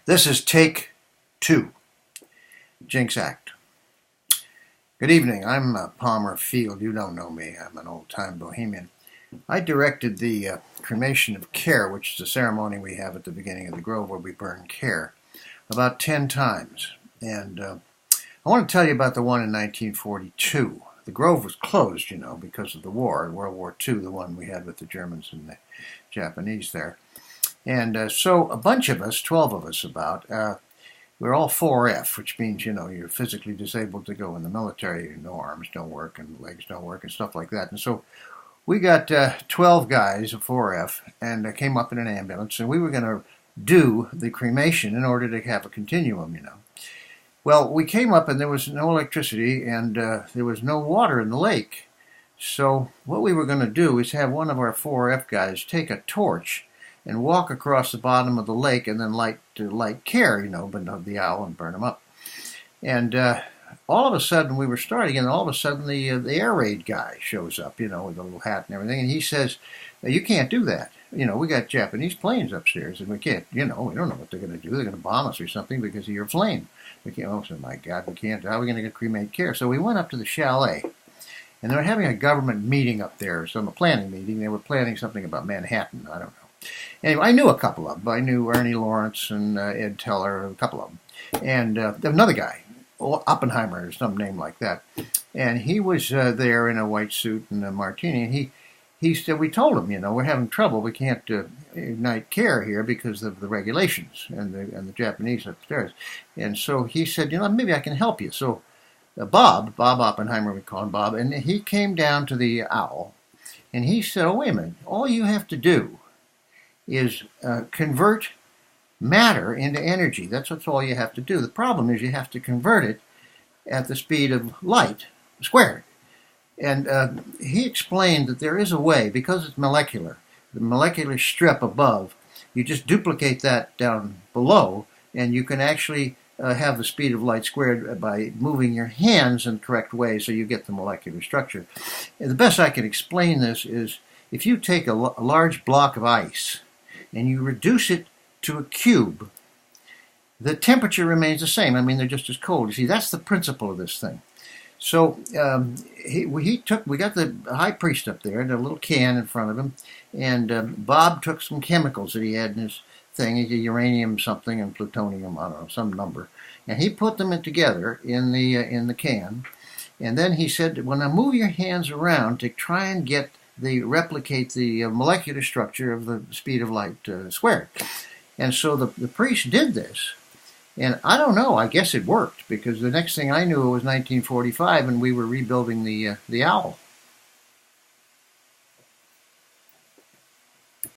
This is take 2, Jinks Act. Good evening, I'm Palmer Field. You don't know me, I'm an old-time bohemian. I directed the cremation of care, which is a ceremony we have at the beginning of the grove where we burn care, about 10 times. And I want to tell you about the one in 1942. The grove was closed, you know, because of the war, World War II, the one we had with the Germans and the Japanese there. And so a bunch of us, 12 of us about, we're all 4F, which means, you know, you're physically disabled to go in the military. No arms don't work and legs don't work and stuff like that. And so we got 12 guys of 4F and came up in an ambulance, and we were going to do the cremation in order to have a continuum, you know. Well, we came up and there was no electricity and there was no water in the lake. So what we were going to do is have one of our 4F guys take a torch and walk across the bottom of the lake and then light care, you know, but the owl and burn them up. And all of a sudden we were starting, and all of a sudden the air raid guy shows up, you know, with a little hat and everything, and he says, "You can't do that. You know, we got Japanese planes upstairs, and we can't, you know, we don't know what they're going to do. They're going to bomb us or something because of your flame. We can't." Oh, so my God, we can't. How are we going to get cremate care? So we went up to the chalet, and they were having a government meeting up there, a planning meeting. They were planning something about Manhattan. I don't know. Anyway, I knew a couple of them. I knew Ernie Lawrence and Ed Teller, a couple of them. And another guy, Oppenheimer or some name like that. And he was there in a white suit and a martini. And he said, we told him, you know, we're having trouble. We can't ignite care here because of the regulations and the Japanese upstairs. And so he said, you know, maybe I can help you. So Bob Oppenheimer, we call him Bob, and he came down to the owl. And he said, oh, wait a minute, all you have to do is convert matter into energy. That's all you have to do. The problem is you have to convert it at the speed of light squared. And he explained that there is a way, because it's molecular, the molecular strip above, you just duplicate that down below, and you can actually have the speed of light squared by moving your hands in the correct way so you get the molecular structure. And the best I can explain this is if you take a large block of ice and you reduce it to a cube, the temperature remains the same. I mean, they're just as cold. You see, that's the principle of this thing. So we got the high priest up there in a little can in front of him, and Bob took some chemicals that he had in his thing, uranium something and plutonium, I don't know, some number, and he put them together in the can, and then he said, when I move your hands around to try and replicate the molecular structure of the speed of light squared. And so the priest did this. And I don't know, I guess it worked, because the next thing I knew it was 1945 and we were rebuilding the owl.